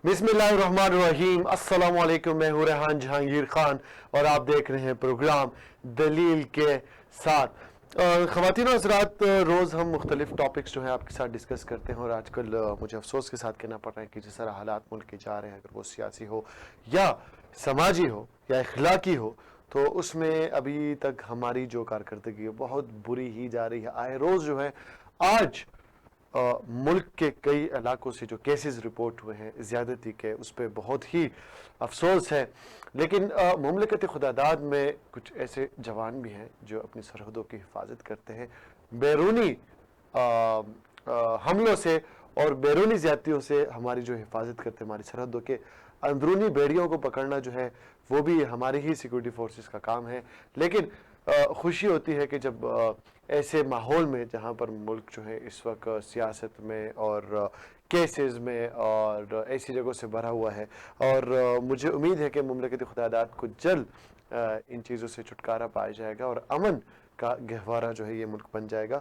بسم اللہ الرحمن الرحیم، السلام علیکم، میں ہوں ریحان جہانگیر خان اور آپ دیکھ رہے ہیں پروگرام دلیل کے ساتھ۔ خواتین و حضرات، روز ہم مختلف ٹاپکس جو ہیں آپ کے ساتھ ڈسکس کرتے ہیں، اور آج کل مجھے افسوس کے ساتھ کہنا پڑ رہا ہے کہ جس طرح حالات ملک کے جا رہے ہیں، اگر وہ سیاسی ہو یا سماجی ہو یا اخلاقی ہو، تو اس میں ابھی تک ہماری جو کارکردگی ہے بہت بری ہی جا رہی ہے۔ آئے روز جو ہے آج ملک کے کئی علاقوں سے جو کیسز رپورٹ ہوئے ہیں زیادتی کے، اس پہ بہت ہی افسوس ہے۔ لیکن مملکت خدا داد میں کچھ ایسے جوان بھی ہیں جو اپنی سرحدوں کی حفاظت کرتے ہیں، بیرونی حملوں سے اور بیرونی زیادتیوں سے ہماری جو حفاظت کرتے ہیں، ہماری سرحدوں کے اندرونی بیڑیوں کو پکڑنا جو ہے وہ بھی ہماری ہی سیکورٹی فورسز کا کام ہے۔ لیکن خوشی ہوتی ہے کہ جب ایسے ماحول میں جہاں پر ملک جو ہے اس وقت سیاست میں اور کیسز میں اور ایسی جگہوں سے بھرا ہوا ہے، اور مجھے امید ہے کہ مملکت خدا داد کو جلد ان چیزوں سے چھٹکارا پایا جائے گا اور امن کا گہوارہ جو ہے یہ ملک بن جائے گا۔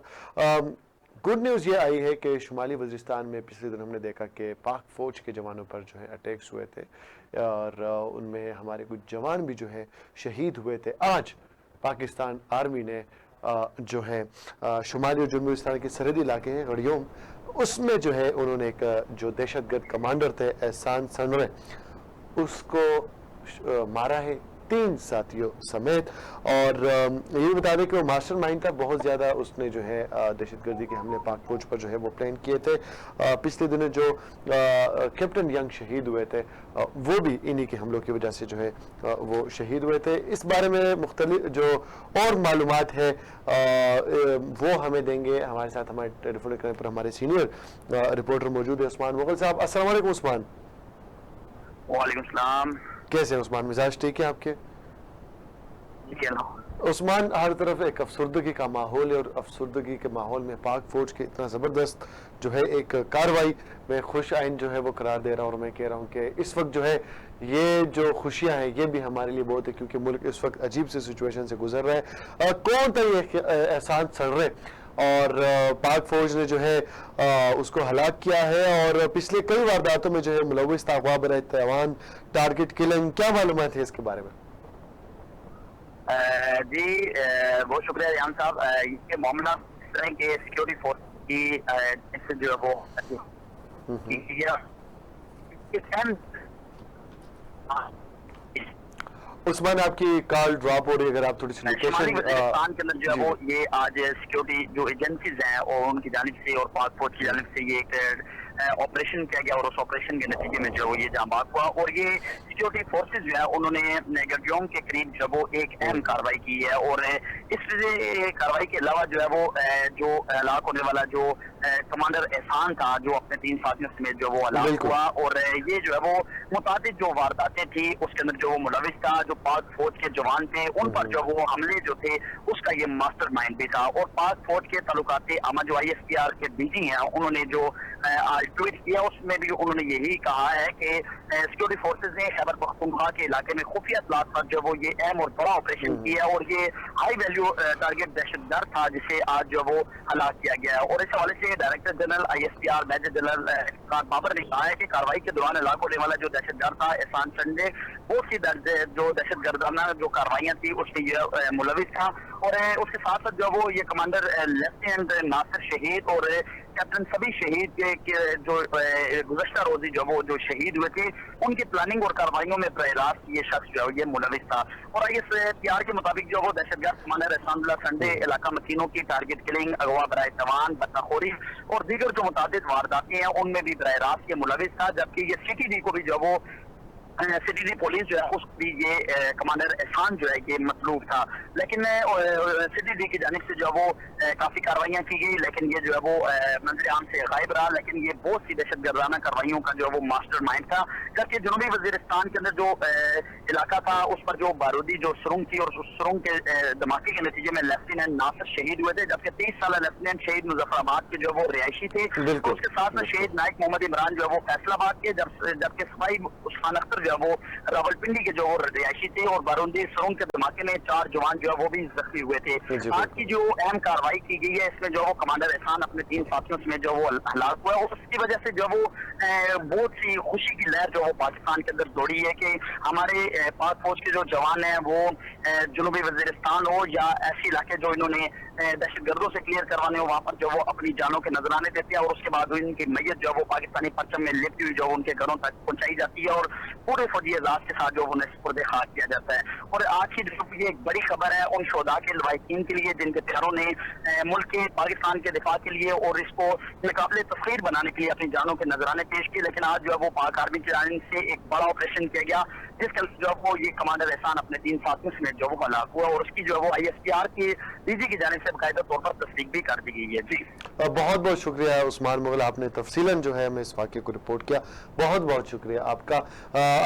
گڈ نیوز یہ آئی ہے کہ شمالی وزیرستان میں پچھلے دن ہم نے دیکھا کہ پاک فوج کے جوانوں پر جو ہے اٹیکس ہوئے تھے، اور ان میں ہمارے کچھ جوان بھی جو ہے شہید ہوئے تھے۔ آج پاکستان آرمی نے جو ہے شمالی اور جنوبی وزیرستان کے سرحدی علاقے ہیں غڑیوم، اس میں جو ہے انہوں نے ایک جو دہشت گرد کمانڈر تھے احسان سنرے، اس کو مارا ہے 3 ساتھیوں سمیت۔ اور یہ بتا دیں کہ وہ ماسٹر مائنڈ تھا، بہت زیادہ اس نے جو ہے دہشت گردی کے حملے پاک فوج پر جو ہے وہ پلان کیے تھے۔ پچھلے دنوں جو کیپٹن ینگ شہید ہوئے تھے وہ بھی انہی کے حملوں کی وجہ سے جو ہے وہ شہید ہوئے تھے۔ اس بارے میں مختلف جو اور معلومات ہے وہ ہمیں دیں گے، ہمارے ساتھ ہمارے ٹیلی فون کرنے پر ہمارے سینئر رپورٹر موجود ہے عثمان مغل صاحب۔ السلام علیکم عثمان۔ وعلیکم السلام۔ کیسے ہیں عثمان؟ مزاج ٹھیک ہے آپ کے؟ عثمان، ہر طرف ایک افسردگی کا ماحول ہے، اور افسردگی کے ماحول میں پاک فوج کے اتنا زبردست جو ہے ایک کاروائی میں خوش آئند جو ہے وہ قرار دے رہا ہوں، اور میں کہہ رہا ہوں کہ اس وقت جو ہے یہ جو خوشیاں ہیں یہ بھی ہمارے لیے بہت ہے، کیونکہ ملک اس وقت عجیب سی سچویشن سے گزر رہا ہے۔ کون تھا یہ احسان سنرے، اور پاک فوج نے جو ہے اس کو ہلاک کیا ہے، اور پچھلے کئی وارداتوں میں جو ہے ملوث تھا، اغوا برائے تیوان، ٹارگٹ کلنگ، کیا معلومات ہے اس کے بارے میں؟ جی بہت شکریہ ریحان صاحب۔ یہ معاملہ اس طرح کے سیکورٹی فورس کی جو ہے وہ عثمان آپ کی کال ڈراپ ہو رہی ہے، اگر آپ تھوڑی سی شمالی وزیرستان کے اندر جو ہے وہ جی یہ آج سیکورٹی جو ایجنسیز ہیں اور ان کی جانب سے اور پاک فوج کی جانب سے یہ ایک آپریشن کیا گیا، اور اس آپریشن کے نتیجے میں جو ہے وہ یہ جہاں بات ہوا، اور یہ سیکورٹی فورسز جو ہے انہوں نے گڈیوم کے قریب جو ہے وہ ایک اہم کاروائی کی ہے، اور اس کاروائی کے علاوہ جو ہے وہ جو ہلاک ہونے والا جو کمانڈر احسان تھا جو اپنے 3 ساتھیوں سمیت جو وہ ہلاک ہوا، اور یہ جو ہے وہ متعدد جو وارداتیں تھی اس کے اندر جو وہ ملوث تھا، جو پاک فوج کے جوان تھے ان پر جو وہ حملے جو تھے اس کا یہ ماسٹر مائنڈ بھی تھا۔ اور پاک فوج کے تعلقات عامہ جو ISPR کے ڈی جی ہیں انہوں نے جو آج ٹویٹ کیا اس میں بھی انہوں نے یہی کہا ہے کہ سیکورٹی فورسز نے خیبر پختونخوا کے علاقے میں خفیہ اطلاعات پر جو وہ یہ اہم اور بڑا آپریشن کیا ہے، اور یہ ہائی ویلیو ٹارگٹ دہشت گرد تھا جسے آج جو وہ ہلاک کیا گیا ہے۔ اور اس حوالے سے director general ISPR major general Babar نے کہا ہے کہ کاروائی کے دوران ہلاک ہونے والا جو دہشت گرد تھا احسان سنڈے بہت سی جو دہشت گردانہ جو کاروائیاں تھی اس میں یہ ملوث تھا، اور اس کے ساتھ ساتھ جو وہ یہ کمانڈر لیفٹیننٹ ناصر شہید اور کیپٹن سبھی شہید کے جو گزشتہ روزی جو وہ جو شہید ہوئے تھے ان کی پلاننگ اور کاروائیوں میں براہ راست یہ شخص جو ہے یہ ملوث تھا۔ اور ISPR کے مطابق جو وہ دہشت گرد کمانڈر احسان اللہ سنڈے علاقہ مکینوں کی ٹارگٹ کلنگ، اغوا برائے تیوان، بطخوری اور دیگر جو متعدد وارداتیں ہیں ان میں بھی براہ راست یہ ملوث تھا، جبکہ یہ CTD کو بھی جو وہ CTD پولیس جو ہے اس بھی یہ کمانڈر احسان جو ہے یہ مطلوب تھا، لیکن CTD کی جانب سے جو وہ کافی کاروائیاں کی گئی، لیکن یہ جو ہے وہ منظر عام سے غائب رہا، لیکن یہ بہت سی دہشت گردانہ کاروائیوں کا جو ہے وہ ماسٹر مائنڈ تھا۔ جبکہ جنوبی وزیرستان کے اندر جو علاقہ تھا اس پر جو بارودی جو سرنگ تھی، اور اس سرنگ کے دھماکے کے نتیجے میں لیفٹیننٹ ناصر شہید ہوئے تھے، جبکہ 30 سالہ لیفٹیننٹ شہید مظفر آباد کے جو وہ رہائشی تھے، اور اس کے ساتھ شہید نائک محمد عمران جو ہے وہ فیصل آباد کے، جبکہ سپاہی عثمان اختر जो है वो रावलपिंडी के जो रिहायशी थे और बारूदी सरून के धमाके में 4 जवान जो है वो भी जख्मी हुए थे। आज की जो अहम कार्रवाई की गई है इसमें जो वो कमांडर एहसान अपने 3 साथियों में जो वो हलाक हुआ है और उसकी वजह से जो वो बहुत सी खुशी की लहर जो वो पाकिस्तान के अंदर दौड़ी है कि हमारे पाक फौज के जो जवान हैं वो जनूबी वजीरिस्तान हो या ऐसे इलाके जो इन्होंने दहशतगर्दों से क्लियर करवाने हो वहाँ पर जो वो अपनी जानों के नजराने देते हैं और उसके बाद इनकी मैयत जो वो पाकिस्तानी परचम में लिपटी हुई जो उनके घरों तक पहुंचाई जाती है और पूरे फौजी एजाज के साथ जो उन्हें सुपुर्द खाक किया जाता है। और आज की जो ये एक बड़ी खबर है उन शोधा के लवाकिन के लिए जिनके प्यारों ने मुल्क के पाकिस्तान के दिफा के लिए और इसको नाकाबिले तस्खीर बनाने के लिए अपनी जानों के नजराने पेश किए, लेकिन आज जो है वो पाक आर्मी की जानिब से एक बड़ा ऑपरेशन किया गया जिसके जो वो ये कमांडर एहसान अपने 3 साथियों समेत जो वो हलाक हुआ और उसकी जो है वो ISPR की डीजी की जानिब से बाकायदा तौर पर तस्दीक भी कर दी गई है। जी बहुत बहुत शुक्रिया उस्मान मुगल, आपने तफसीलन जो है हमें इस वाक़े को रिपोर्ट किया। बहुत बहुत शुक्रिया आपका।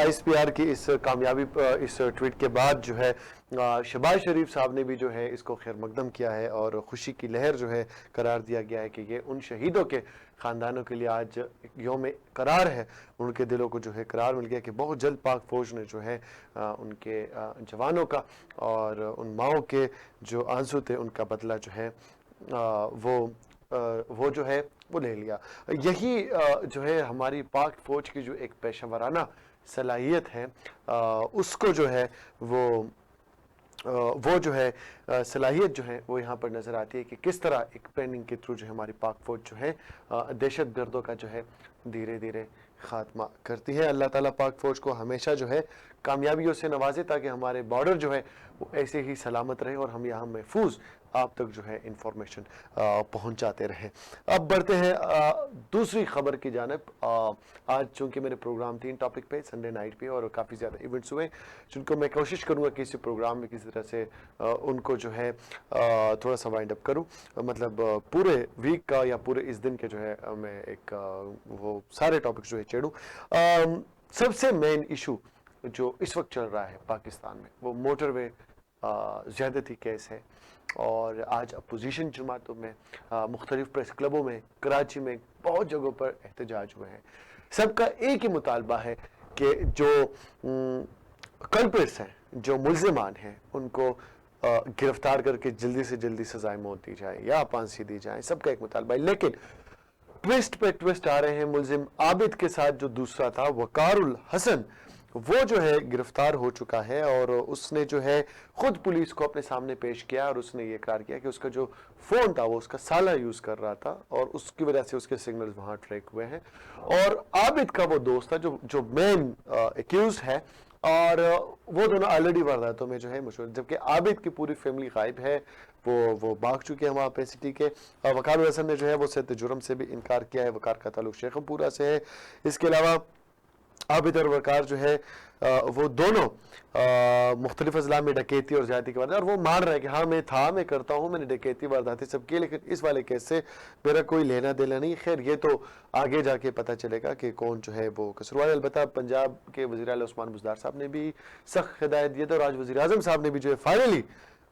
ISPR की इस कामयाबी, इस ट्वीट के बाद जो है शहबाज शरीफ साहब ने भी जो है इसको खैर मकदम किया है और खुशी की लहर जो है करार दिया गया है कि ये उन शहीदों के ख़ानदानों के लिए आज यौम करार है, उनके दिलों को जो है करार मिल गया कि बहुत जल्द पाक फ़ौज ने जो है उनके जवानों का और उन माओं के जो आंसू थे उनका बदला जो है वो जो है वो ले लिया। यही जो है हमारी पाक फ़ौज की जो एक पेशेवराना सलाहियत है उसको जो है वो जो है सलाहियत जो है वो यहाँ पर नज़र आती है कि किस तरह एक ट्रेनिंग के थ्रू जो है हमारी पाक फ़ौज जो है दहशत गर्दों का जो है धीरे धीरे ख़ात्मा करती है। अल्लाह ताला पाक फ़ौज को हमेशा जो है कामयाबियों से नवाजे ताकि हमारे बॉर्डर जो है वो ऐसे ही सलामत रहे और हम यहाँ महफूज आप तक जो है इंफॉर्मेशन पहुँचाते रहें। अब बढ़ते हैं दूसरी खबर की जानिब। आज चूँकि मेरे प्रोग्राम 3 टॉपिक पे संडे नाइट पे और काफ़ी ज़्यादा इवेंट्स हुए जिनको मैं कोशिश करूँगा कि इसी प्रोग्राम में किसी तरह से उनको जो है थोड़ा सा वाइंड अप करूँ, मतलब पूरे वीक का या पूरे इस दिन के जो है मैं एक वो सारे टॉपिक्स जो है छेड़ूँ। सबसे मेन इशू जो इस वक्त चल रहा है पाकिस्तान में वो मोटरवे ज़्यादती केस है और आज अपोजिशन जमातों में मुख्तलिफ प्रेस क्लबों में कराची में बहुत जगहों पर एहतजाज हुए हैं। सबका एक ही मुतालबा है कि जो कल्प्रिट्स हैं, जो मुल्ज़िमान हैं, उनको गिरफ्तार करके जल्दी से जल्दी सजाए मौत दी जाए या फांसी दी जाए। सबका एक मुतालबा है, लेकिन ट्विस्ट पे ट्विस्ट आ रहे हैं। मुल्जिम आबिद के साथ जो दूसरा था वकारुल हसन, वो जो है गिरफ्तार हो चुका है और उसने जो है खुद पुलिस को अपने सामने पेश किया और उसने ये इकरार किया कि उसका जो फ़ोन था वो उसका साला यूज़ कर रहा था और उसकी वजह से उसके सिग्नल्स वहाँ ट्रैक हुए हैं। और आबिद का वो दोस्त था जो मेन एक्यूज है और वो दोनों ऑलरेडी वारदातों में जो है मशहूर, जबकि आबिद की पूरी फैमिली गायब है, वो भाग चुके हैं वहाँ पे सिटी के। वकार हसन ने जो है वो सत्य जुर्म से भी इनकार किया है। वकार का ताल्लुक शेखपुरा से है। इसके अलावा आबिद और वकार जो है वो दोनों मुख्तलिफ अजला में डकैती और ज़्यादती के बाद, और वो मान रहा है कि हाँ मैं करता हूँ, मैंने डकैती वारदातें सब की, लेकिन इस वाले केस से मेरा कोई लेना देना नहीं। खैर ये तो आगे जाके पता चलेगा कि कौन जो है वो कसूरवार। अलबत्ता पंजाब के वज़ीर आला उस्मान बुज़दार साहब ने भी सख्त हिदायत दी और आज वज़ीर आज़म साहब ने भी जो है फाइनली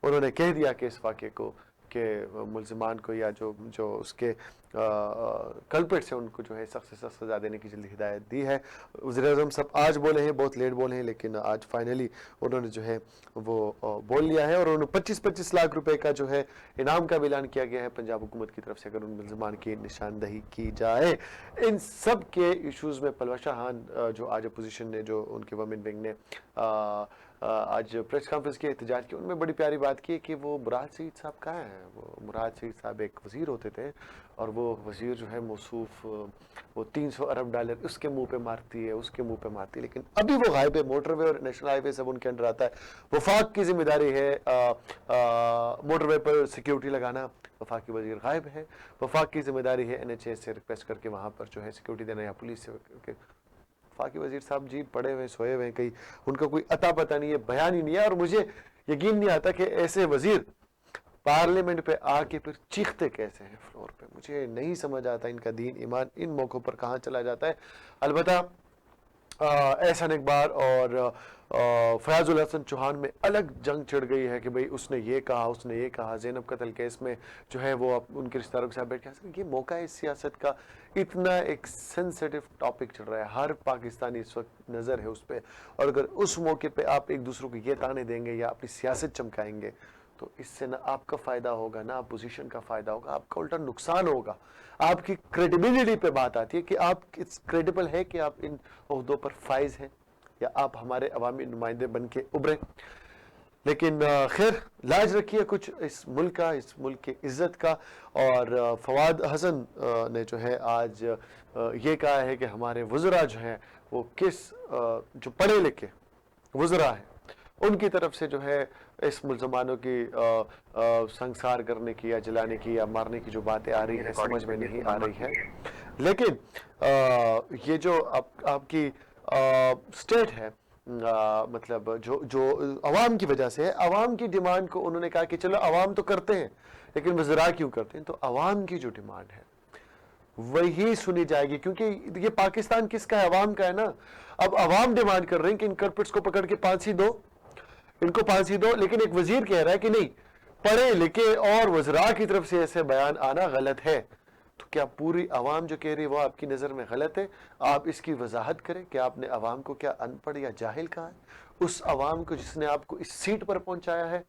उन्होंने कह दिया कि इस वाक़े को के मुल्ज़िमान को या जो उसके कल्प्रिट्स हैं उनको जो है सख्त से सख्त सज़ा देने की जल्दी हिदायत दी है। वज़ीर-ए-आज़म सब आज बोले हैं, बहुत लेट बोले हैं, लेकिन आज फाइनली उन्होंने जो है वो बोल लिया है और उन्होंने 25-25 लाख रुपए का जो है इनाम का भी ऐलान किया गया है पंजाब हुकूमत की तरफ से अगर उन मुल्ज़िमान की निशानदही की जाए। इन सब के इशूज़ में पलवा शाहान जो आज अपोजिशन ने, जो उनके वमेन विंग ने आज प्रेस कॉन्फ्रेंस की एहतजाज की, उनमें बड़ी प्यारी बात की कि वो मुराद शहीद साहब कहाँ हैं। वो मुराद शहीद साहब एक वज़ीर होते थे और वो वज़ीर जो है मौसूफ वो 300 अरब डॉलर उसके मुंह पे मारती है, उसके मुंह पे मारती है, लेकिन अभी वो गायब है। मोटरवे और नेशनल हाईवे सब उनके अंडर आता है। वफाक की जिम्मेदारी है मोटरवे पर सिक्योरिटी लगाना, वफाकी वज़ीर गायब है। वफाक की जिम्मेदारी है NHA से रिक्वेस्ट करके वहाँ पर जो है सिक्योरिटी देना या पुलिस से। वफाकी वज़ीर साहब जी पड़े हुए सोए हुए कहीं, उनका कोई अता पता नहीं है, बयान ही नहीं है। और मुझे यकीन नहीं आता कि ऐसे वज़ीर पार्लियामेंट पे आके फिर चीखते कैसे हैं फ्लोर पे। मुझे नहीं समझ आता इनका दीन ईमान इन मौक़ों पर कहाँ चला जाता है। अलबत्ता एहसान इकबाल और फयाजुल हसन चौहान में अलग जंग छिड़ गई है कि भाई उसने ये कहा ज़ैनब कत्ल केस में जो है वो उनके रिश्तेदारों के साथ बैठ के, ये मौका है इस सियासत का, इतना एक सेंसिटिव टॉपिक चल रहा है, हर पाकिस्तानी इस वक्त नज़र है उस पर, और अगर उस मौके पे आप एक दूसरे को ये ताने देंगे या अपनी सियासत चमकाएंगे तो इससे ना आपका फ़ायदा होगा ना अपोजिशन का फ़ायदा होगा, आपका उल्टा नुकसान होगा। आपकी क्रेडिबिलिटी पे बात आती है कि आप इट्स क्रेडिबल है कि आप इन ओहदों पर फाइज हैं या आप हमारे अवामी नुमाइंदे बन के उभरे। लेकिन खैर लाज रखिए कुछ इस मुल्क की इज़्ज़त का। और फवाद हसन ने जो है आज ये कहा है कि हमारे वज़रा जो हैं वो जो पढ़े लिखे वज़रा हैं उनकी तरफ से जो है इस मुल्ज़मानों की संस्कार करने की या जलाने की या मारने की जो बातें आ रही है समझ में नहीं आ रही है। लेकिन ये जो आपकी स्टेट है, मतलब जो अवाम की वजह से है, अवाम की डिमांड को उन्होंने कहा कि चलो अवाम तो करते हैं लेकिन वज़रा क्यों करते हैं, तो अवाम की जो डिमांड है वही सुनी जाएगी, क्योंकि ये पाकिस्तान किसका है, अवाम का है ना। अब अवाम डिमांड कर रहे हैं कि इन कल्प्रिट्स को पकड़ के फांसी दो, इनको फांसी दो, लेकिन एक वजीर कह रहा है कि नहीं, पढ़े लिखे और वज़रा की तरफ से ऐसे बयान आना गलत है। तो क्या पूरी अवाम जो कह रही है वो आपकी नज़र में गलत है? आप इसकी वजाहत करें कि आपने अवाम को क्या अनपढ़ या जाहिल कहा है? उस अवाम को जिसने आपको इस सीट पर पहुंचाया है,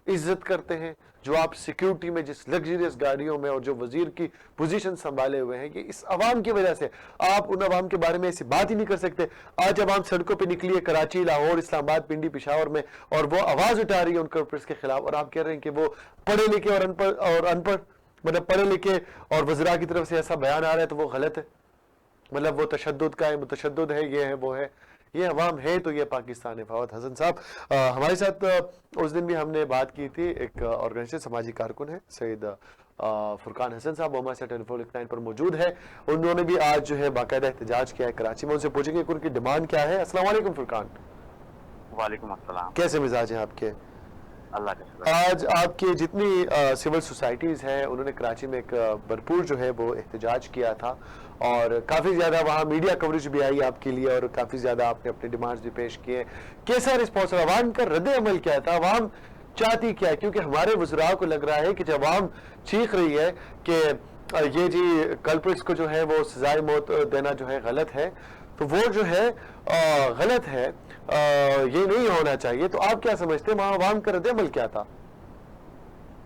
इज्जत करते हैं, जो आप सिक्योरिटी में जिस लग्जरियस गाड़ियों में और जो वजीर की पोजीशन संभाले हुए हैं, ये इस अवाम की वजह से। आप उन अवाम के बारे में ऐसी बात ही नहीं कर सकते। आज जब आप सड़कों पे निकलिए कराची, लाहौर, इस्लामाबाद, पिंडी, पिशावर में, और वो आवाज उठा रही है उन कॉर्पोरेट्स के खिलाफ, और आप कह रहे हैं कि वो पढ़े लिखे और अनपढ़ मतलब पढ़े लिखे और वज़रा की तरफ से ऐसा बयान आ रहा है तो वो गलत है, मतलब वो तशद्दुद का है, मुतशद्दिद है, ये है वो है। ये अवाम है तो ये पाकिस्तान है। फवाद हसन साहब हमारे साथ उस दिन भी हमने बात की थी, एक ऑर्गेनाइजेशन समाजी कारकुन है सैयद फुरकान हसन साहब, वो हमारे साथ टेलीफोन लाइन पर मौजूद है। उन्होंने भी आज जो है बाकायदा एहतजाज किया है कराची में। उनसे पूछेंगे कि उनकी डिमांड क्या है। अस्सलाम वालेकुम फुरकान। वालेकुम अस्सलाम। कैसे मिजाज हैं आपके? अल्लाह का शुक्र। आज आपकी जितनी सिविल सोसाइटीज़ हैं उन्होंने कराची में एक भरपूर जो है वो एहतजाज किया था, और काफ़ी ज़्यादा वहाँ मीडिया कवरेज भी आई आपके लिए, और काफ़ी ज़्यादा आपने अपने डिमांड्स भी पेश किए। कैसा रिस्पॉन्स, अवाम का रद्द अमल क्या था, अवाम चाहती क्या है? क्योंकि हमारे वज़रा को लग रहा है कि जब अवाम चीख रही है कि ये जी कल्प्रिट्स को जो है वो सजाए मौत देना जो है गलत है, तो वो जो है गलत है, ये नहीं होना चाहिए, तो आप क्या समझते हैं वहाँ अवाम का रद्द अमल क्या था?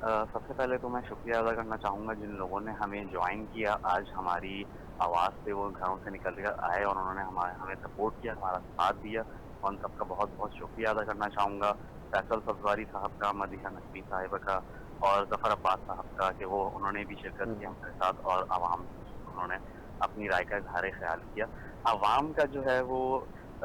सबसे पहले तो मैं शुक्रिया अदा करना चाहूँगा जिन लोगों ने हमें ज्वाइन किया, आज हमारी आवाज़ से वो घरों से निकल कर आए और उन्होंने हमें सपोर्ट किया, हमारा साथ दिया। उन सबका बहुत बहुत शुक्रिया अदा करना चाहूँगा। फैसल सब्ज़वारी साहब का, मदीहा नकवी साहिबा का और ज़फ़र अब्बास साहब का कि वो उन्होंने भी शिरकत की हमारे साथ, और आवाम उन्होंने अपनी राय का इज़हार ख्याल किया। आवाम का जो है वो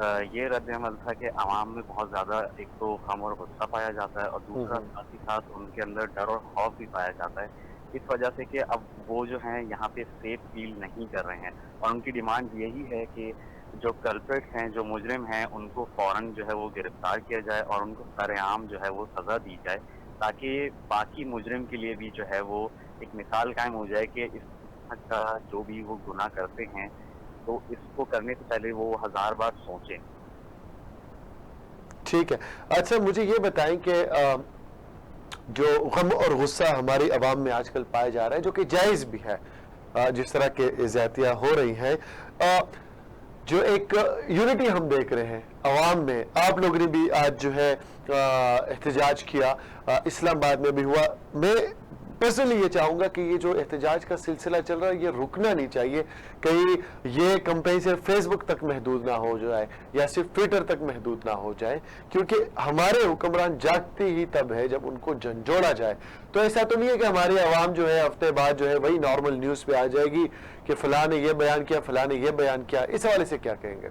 ये रद्द अमल था कि आवाम में बहुत ज़्यादा एक तो गम और गुस्सा पाया जाता है, और दूसरा साथ ही साथ उनके अंदर डर और खौफ भी पाया जाता है, इस वजह से कि अब वो जो हैं यहाँ पे सेफ फील नहीं कर रहे हैं। और उनकी डिमांड यही है कि जो कल्प्रिट्स हैं, जो मुजरिम हैं, उनको फ़ौरन जो है वो गिरफ्तार किया जाए और उनको सरेआम जो है वो सज़ा दी जाए, ताकि बाकी मुजरिम के लिए भी जो है वो एक मिसाल कायम हो जाए कि इस तरह का जो भी वो गुनाह करते हैं तो इसको करने से पहले वो 1000 बार सोचें। ठीक है। अच्छा मुझे ये बताएं कि जो गम और गुस्सा हमारी आवाम में आजकल पाया जा रहा है, जो कि जायज़ भी है, जिस तरह के ज़्यादतियाँ हो रही हैं, जो एक यूनिटी हम देख रहे हैं अवाम में, आप लोगों ने भी आज जो है एहतजाज किया, इस्लामाबाद में भी हुआ। मैं पर्सनली ये चाहूँगा कि ये जो एहतजाज का सिलसिला चल रहा है ये रुकना नहीं चाहिए, कहीं ये कंपेन सिर्फ फेसबुक तक महदूद ना हो जाए या सिर्फ ट्विटर तक महदूद ना हो जाए, क्योंकि हमारे हुक्मरान जागते ही तब है जब उनको झंझोड़ा जाए। तो ऐसा तो नहीं है कि हमारी आवाम जो है हफ्ते बाद जो है वही नॉर्मल न्यूज़ पे आ जाएगी कि फलां ने ये बयान किया, फलां ने ये बयान किया। इस हवाले से क्या कहेंगे?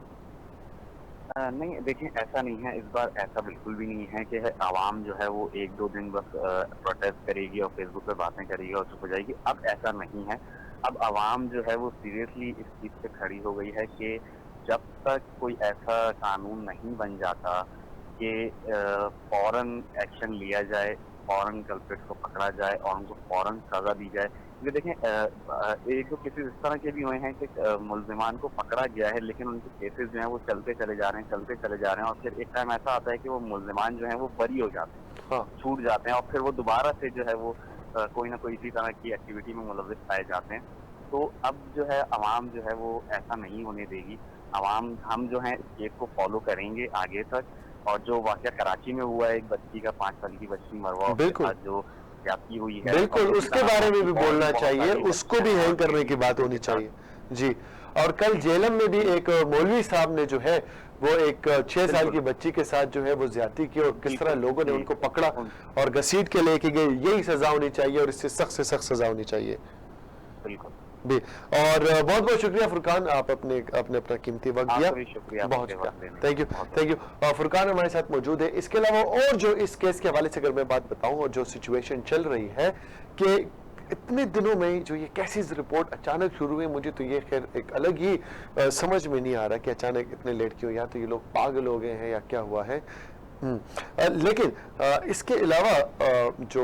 नहीं देखिए, ऐसा नहीं है, इस बार ऐसा बिल्कुल भी नहीं है कि आवाम जो है वो 1-2 दिन बस प्रोटेस्ट करेगी और फेसबुक पे बातें करेगी और चुप हो जाएगी। अब ऐसा नहीं है। अब आवाम जो है वो सीरियसली इस चीज़ पे खड़ी हो गई है कि जब तक कोई ऐसा कानून नहीं बन जाता कि फ़ौरन एक्शन लिया जाए, फ़ौरन कल्प्रिट्स को पकड़ा जाए और उनको फ़ौरन सज़ा दी जाए, یہ دیکھیں ایک دو کیسز اس طرح کے بھی ہوئے ہیں کہ ملزمان کو پکڑا گیا ہے لیکن ان کے کیسز جو ہیں وہ چلتے چلے جا رہے ہیں اور پھر ایک ٹائم ایسا آتا ہے کہ وہ ملزمان جو ہیں وہ بری ہو جاتے ہیں، ہاں چھوٹ جاتے ہیں اور پھر وہ دوبارہ سے جو ہے وہ کوئی نہ کوئی اسی طرح کی ایکٹیویٹی میں ملوث پائے جاتے ہیں. تو اب جو ہے عوام جو ہے وہ ایسا نہیں ہونے دے گی. عوام ہم جو ہیں اس کیس کو فالو کریں گے آگے تک. اور جو واقعہ کراچی میں ہوا ہے ایک بچی کا 5 سال کی بچی مروا کے بالکل ساتھ جو زیادتی ہوئی ہے اور بالکل اسی اس کے طرح بارے میں باقی بھی اور بولنا بہت چاہیے، ساری اس کو بھی بچیاں ہینگ کرنے بیٹی کی بات بچوں ہونی کے ساتھ. چاہیے. جی اور کل جیلم میں بھی ایک مولوی صاحب نے جو ہے وہ ایک 6 سال بالکل کی بچی کے ساتھ جو ہے وہ زیادتی کی اور کس طرح بالکل لوگوں نے جی ان کو پکڑا ان- اور گھسیٹ کے لے کے گئے. یہی سزا ہونی چاہیے اور اس سے سخت سزا ہونی چاہیے. بالکل. بھی اور بہت بہت شکریہ فرقان، آپ اپنا قیمتی وقت آپ دیا. کا بھی شکریہ بہت مجھے شکریہ، وقت دینے تھینک کا یو بہت تھینک بہت. یو. فرقان ہمارے ساتھ موجود ہے. اس کے علاوہ اور جو اس کیس کے حوالے سے اگر میں بات بتاؤں اور جو سچویشن چل رہی ہے کہ اتنے دنوں میں جو یہ کیسز رپورٹ اچانک شروع ہوئی، مجھے تو یہ خیر ایک الگ ہی سمجھ میں نہیں آ رہا کہ اچانک اتنے لیٹ کیوں، یا تو یہ لوگ پاگل ہو گئے ہیں یا کیا ہوا ہے. لیکن اس کے علاوہ جو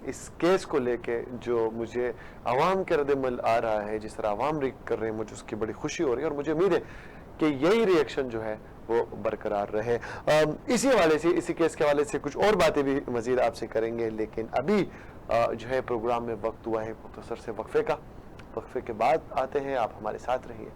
اس کیس کو لے کے جو مجھے عوام کے رد عمل آ رہا ہے، جس طرح عوام ریئیکٹ کر رہے ہیں، مجھے اس کی بڑی خوشی ہو رہی ہے اور مجھے امید ہے کہ یہی ری ایکشن جو ہے وہ برقرار رہے. اسی حوالے سے، اسی کیس کے حوالے سے کچھ اور باتیں بھی مزید آپ سے کریں گے، لیکن ابھی جو ہے پروگرام میں وقت ہوا ہے مختصر سے وقفے کا. وقفے کے بعد آتے ہیں، آپ ہمارے ساتھ رہیے.